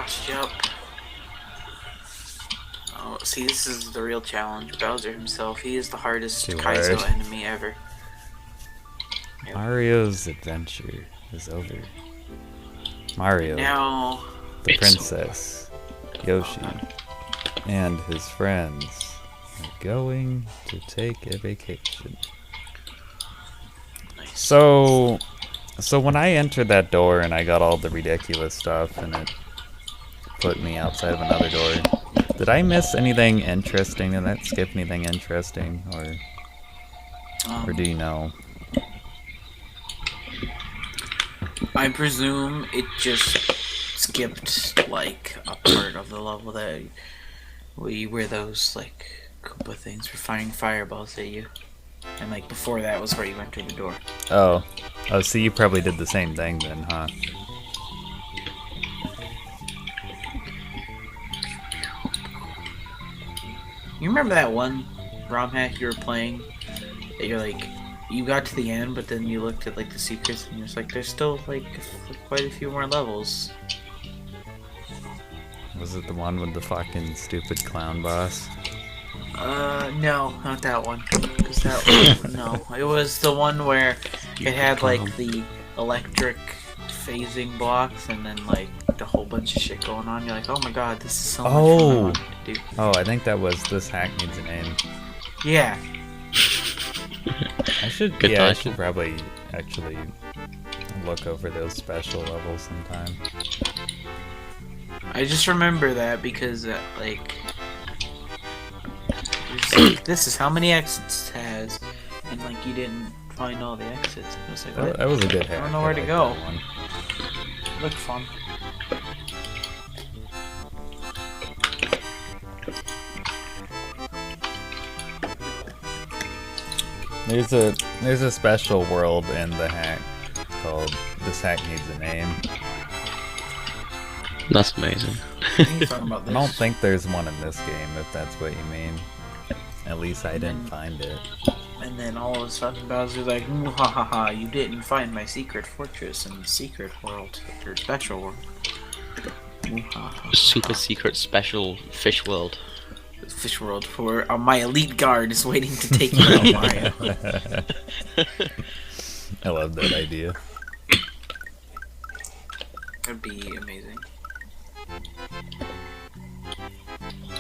Cross jump. Oh, see, this is the real challenge. Bowser himself, he is the hardest Too Kaizo hard. enemy ever. Yep. Mario's adventure is over. Mario, Now, the princess, Yoshi, and his friends are going to take a vacation. nice. So when I entered that door and I got all the ridiculous stuff and it put me outside of another door, did I miss anything interesting? Did that skip anything interesting, or do you know? I presume it just skipped like a part of the level that where those like Koopa things were firing fireballs at you, and like before that was where you entered the door. Oh, so you probably did the same thing then, huh? You remember that one ROM hack you were playing? That you're like, you got to the end, but then you looked at like the secrets, and you're just like, there's still like quite a few more levels. Was it the one with the fucking stupid clown boss? No, not that one. Cause that one, no, it was the one where it had like the electric phasing blocks, and then like a whole bunch of shit going on. You're like, oh my god, this is so much fun to do. Oh, I think that was This Hack Needs a Name. Yeah. I should probably actually look over those special levels sometime. I just remember that because like this is how many exits it has, and like you didn't find all the exits. I was like, what? That was a good hack. I don't know where to go. Looked fun. There's a special world in the hack called This Hack Needs a Name. That's amazing. I don't think there's one in this game, if that's what you mean. At least I didn't find it. And then all of a sudden Bowser's like, ha ha ha, you didn't find my secret fortress in the secret world, or special world. Super secret special fish world. Fish world where my elite guard is waiting to take you out, Mario. I love that idea. That'd be amazing.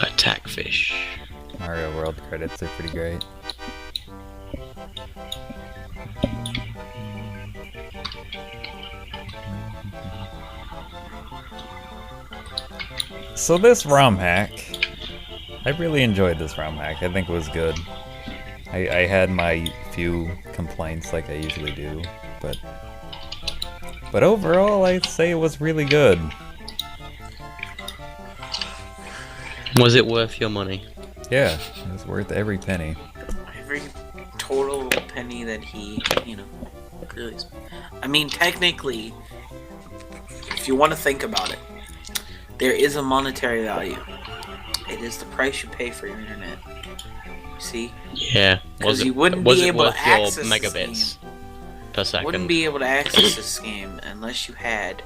Attack fish. Mario World credits are pretty great. So this ROM hack, I really enjoyed this ROM hack. I think it was good. I had my few complaints like I usually do, but overall I'd say it was really good. Was it worth your money? Yeah, it was worth every penny. Every total penny that he, really. I mean, technically, if you want to think about it, there is a monetary value. It is the price you pay for your internet. See? Yeah. Because you wouldn't be able to access your megabits per second? Wouldn't be able to access this game unless you had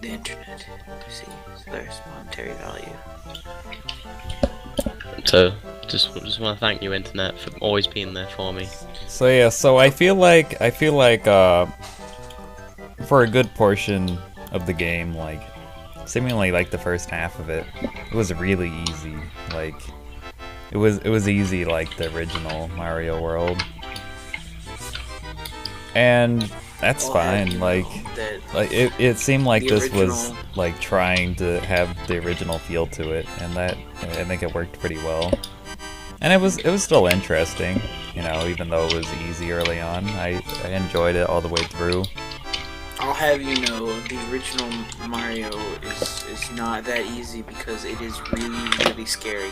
the internet. See? So there's monetary value. So, just want to thank you, internet, for always being there for me. So yeah, so I feel like for a good portion of the game, like seemingly like the first half of it, it was really easy. Like it was easy like the original Mario World, and that's fine. Like it seemed like this was like trying to have the original feel to it, and that I think it worked pretty well. And it was still interesting, even though it was easy early on. I enjoyed it all the way through. I'll have you know, the original Mario is not that easy because it is really, really scary.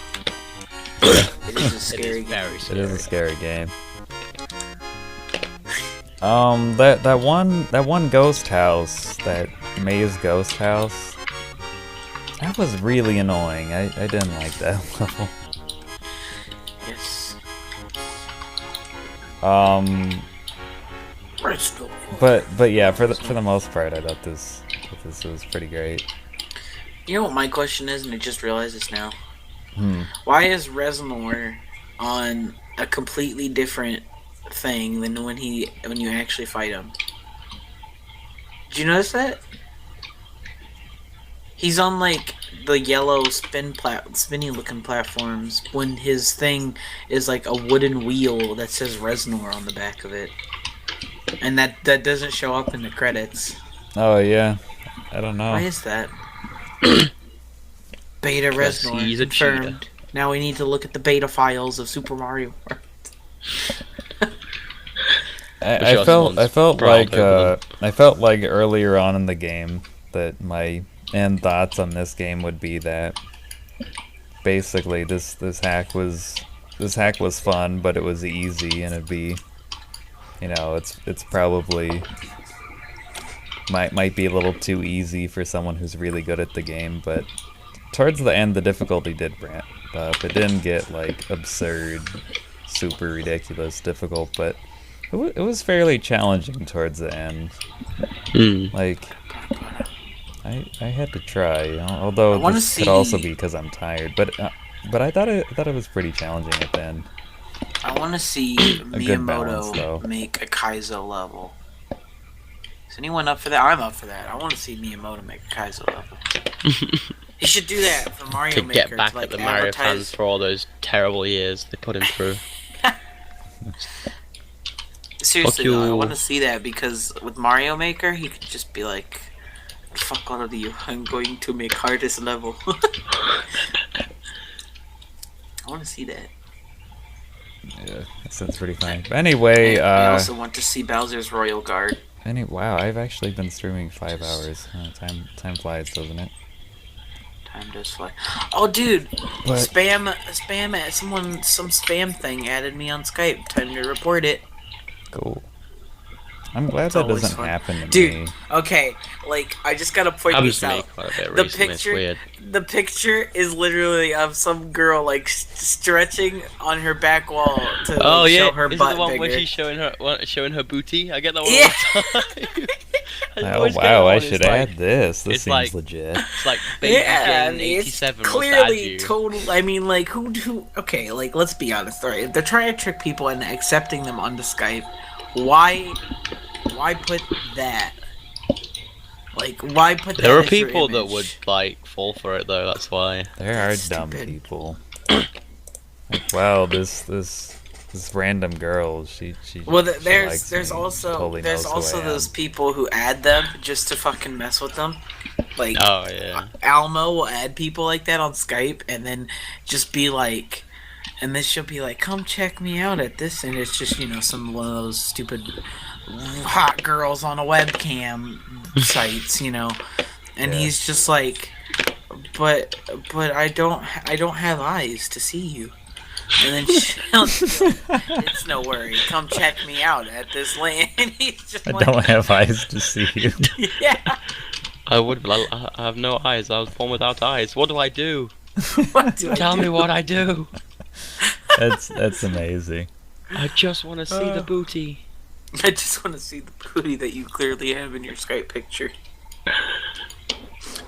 It is a scary game. It is a scary game. That one ghost house, that maze ghost house, that was really annoying. I didn't like that level. Yes. But yeah, for the most part, I thought this was pretty great. You know what my question is, and I just realized this now. Hmm. Why is Reznor on a completely different thing than when you actually fight him? Did you notice that? He's on like the yellow spinny looking platforms when his thing is like a wooden wheel that says Reznor on the back of it, and that doesn't show up in the credits. Oh yeah, I don't know. Why is that? Beta Reznor he's confirmed. Now we need to look at the beta files of Super Mario. I felt like earlier on in the game that my end thoughts on this game would be that basically this hack was fun, but it was easy, and it'd be, it's probably might be a little too easy for someone who's really good at the game, but towards the end the difficulty did ramp up. It didn't get like absurd, super ridiculous difficult, but it was fairly challenging towards the end. Like, I had to try, although this could also be because I'm tired. But I thought it was pretty challenging at the end. I want to see Miyamoto make a Kaizo level. Is anyone up for that? I'm up for that. I want to see Miyamoto make a Kaizo level. He should do that for Mario Maker. To get back at the Mario fans for all those terrible years they put him through. Seriously though, I want to see that, because with Mario Maker, he could just be like, fuck all of you, I'm going to make hardest level. I want to see that. Yeah, that sounds pretty funny. But anyway, I also want to see Bowser's Royal Guard. Wow, I've actually been streaming 5 hours. Time flies, doesn't it? Time does fly. Oh, dude! Spam! Some spam thing added me on Skype. Time to report it. Cool. I'm glad that doesn't happen to me. Dude, okay, like, I just gotta point this out. The picture is literally of some girl, like, stretching on her back wall to show her butt bigger. Is it the one where she's showing her booty? I get that one all the time. Oh wow, I should add this. This seems legit. It's like Baby Jane 87 it's clearly total. I mean, like, who? Okay, like, let's be honest. Right? If they're trying to trick people into accepting them onto Skype, why put that? Like, why put that? There are people that would like fall for it though. That's why. There are dumb people. Like, wow, this random girl, she well, she there's also those people who add them just to fucking mess with them. Like, oh yeah, Almo will add people like that on Skype, and then just be like, and then she'll be like, "Come check me out at this," and it's just one of those stupid hot girls on a webcam sites, and he's just like, but I don't have eyes to see you. And then it's no worry. Come check me out at this land. And he's just I don't have eyes to see you. Yeah. I would, but I have no eyes. I was born without eyes. What do I do? Tell me what I do. That's amazing. I just want to see the booty. I just want to see the booty that you clearly have in your Skype picture.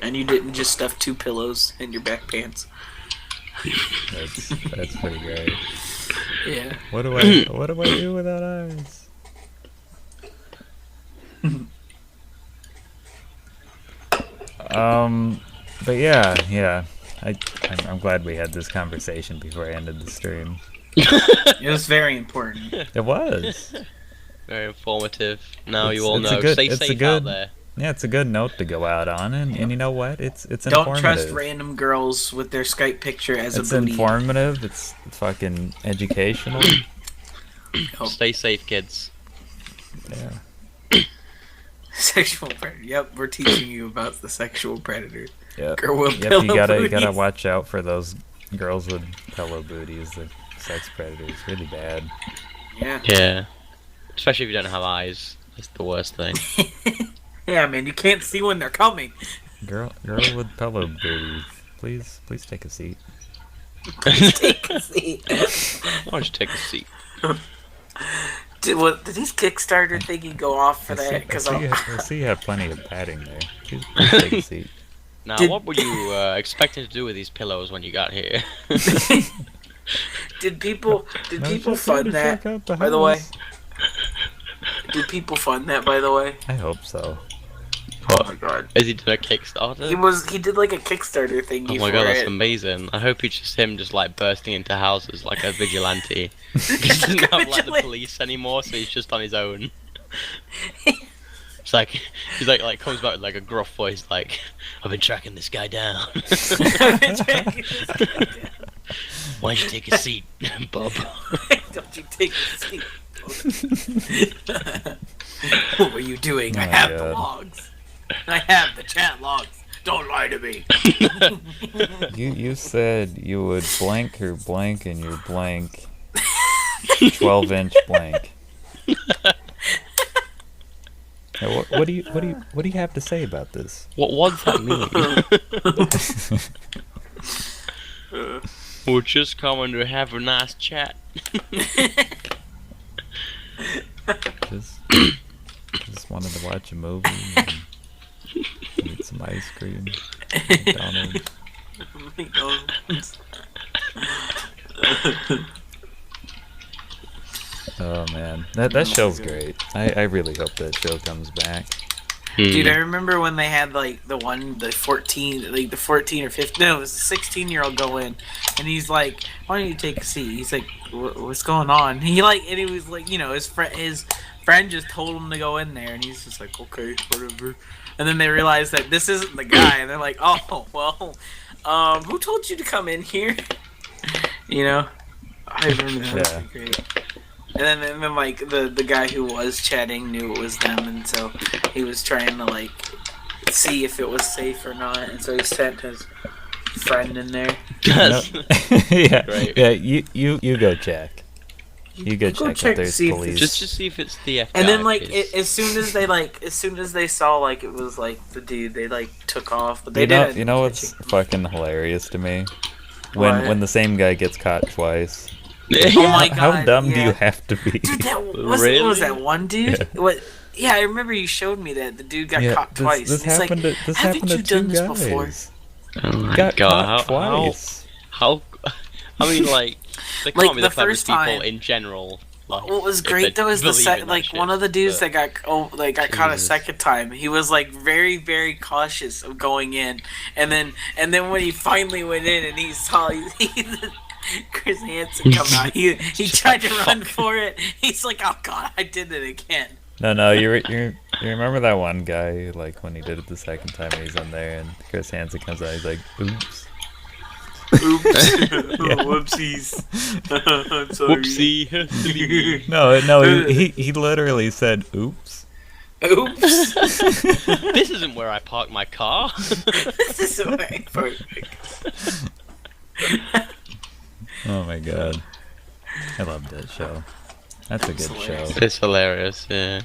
And you didn't just stuff 2 pillows in your back pants. That's pretty great. Yeah. What do I do without eyes? But yeah. I'm glad we had this conversation before I ended the stream. It was very important. It was. Very informative. Now you all know. Stay safe out there. Yeah, it's a good note to go out on, and you know what? It's Don't informative. Trust random girls with their Skype picture as a booty. It's informative. It's fucking educational. Stay safe, kids. Yeah. Sexual predator. Yep, we're teaching you about the sexual predator. Yep. You gotta watch out for those girls with pillow booties. The sex predators, really bad. Yeah. Especially if you don't have eyes. That's the worst thing. Yeah, man, you can't see when they're coming. Girl with pillow booties. Please take a seat. Please take a seat. Why don't you take a seat? Did his Kickstarter thingy go off for that? Because I see you have plenty of padding there. Please take a seat. Now, what were you expecting to do with these pillows when you got here? Did people fund that? By the way, did people fund that? By the way, I hope so. Oh my god! Is he doing a Kickstarter? He did like a Kickstarter thingy. Oh my god, that's amazing! I hope it's just him just like bursting into houses like a vigilante. He doesn't have like the police anymore, so he's just on his own. It's like he's like comes back with like a gruff voice, like I've been tracking this guy down. Why don't you take a seat, Bob? Don't you take a seat, Bob? What were you doing? I have the logs. I have the chat logs. Don't lie to me. You said you would blank her blank and your blank 12-inch blank. Now, what do you have to say about this? What does that mean? We're just coming to have a nice chat. just wanted to watch a movie and eat some ice cream. McDonald's. Oh man, that show's great. I really hope that show comes back. Dude, I remember when they had like the 14 or 15, no, it was a 16-year-old go in, and he's like, "Why don't you take a seat?" He's like, "What's going on?" And he was like, you know, his friend just told him to go in there, and he's just like, "Okay, whatever." And then they realize that this isn't the guy, and they're like, "Oh, well, who told you to come in here?" You know, I remember that. Yeah. Was great. And then like the guy who was chatting knew it was them, and so he was trying to like see if it was safe or not, and so he sent his friend in there. Yeah, right. Yeah. You go check. You go check if there's police. Just to see if it's the FBI. And then like as soon as they saw like it was like the dude, they like took off, but they didn't. You know what's fucking hilarious to me? When the same guy gets caught twice. Oh my god! How dumb do you have to be? Dude, Really? What was that one dude? Yeah. What? Yeah, I remember you showed me that the dude got caught twice. This He's happened like, to haven't you two done this guys. before? Oh my Got god! caught twice. How? I mean, like they Like, can't be the the cleverest first time- people in general. Like, What was if great they though is believe in that one shit, of the dudes but- that got caught a Jesus. second time. He was like very, very cautious of going in, and then when he finally went in and he saw Chris Hansen come out, he tried to run for it. He's like, "Oh god, I did it again." No, you remember that one guy, like when he did it the second time, he's in there and Chris Hansen comes out, he's like, "Oops." Oops. Whoopsies. I'm sorry. Whoopsie. No, he literally said, "Oops." Oops. This isn't where I park my car. This is so perfect. Oh my god, I love that show. That's a good show. It's hilarious. Yeah.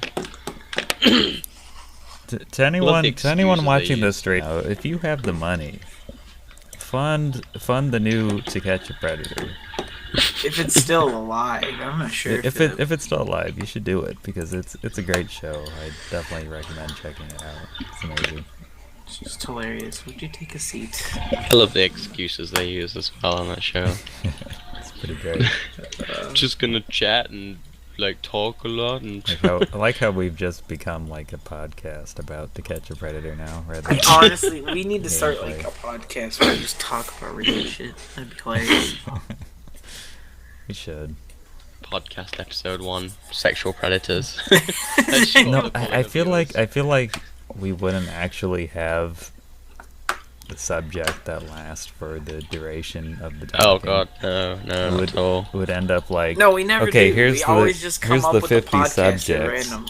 To anyone excuses watching they this straight now, if you have the money, fund the new To Catch a Predator. If it's still alive, I'm not sure. If it's still alive, you should do it because it's a great show. I definitely recommend checking it out. It's amazing. It's just hilarious. Would you take a seat? I love the excuses they use as well on that show. It's pretty great. Just gonna chat and like talk a lot and. I like how we've just become like a podcast about To Catch a Predator now, rather than Honestly, we need to start like a podcast where we just talk about real shit. That'd be hilarious. we should. Podcast episode 1: Sexual predators. No, I feel like we wouldn't actually have the subject that lasts for the duration of the talking. Oh god, no, not at all. It would end up like, No, we never okay, do. here's We always just come up the with 50 a podcast at subjects random.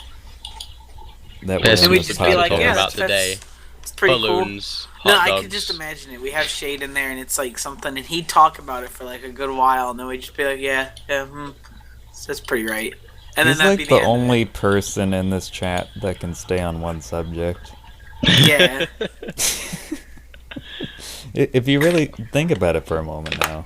that Yeah, And we're we supposed just to be be like, talking yeah, about that's today. it's pretty Balloons, cool. No, hot I dogs. could just imagine it. We have Shade in there, and it's like something, and he'd talk about it for like a good while, and then we'd just be like, yeah, that's pretty right. And He's then that'd like be the end of it. only person in this chat that can stay on one subject. Yeah. If you really think about it for a moment now,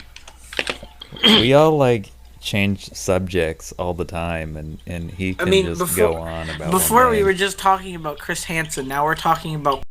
we all like change subjects all the time, and he can just go on about. Before we were just talking about Chris Hansen. Now we're talking about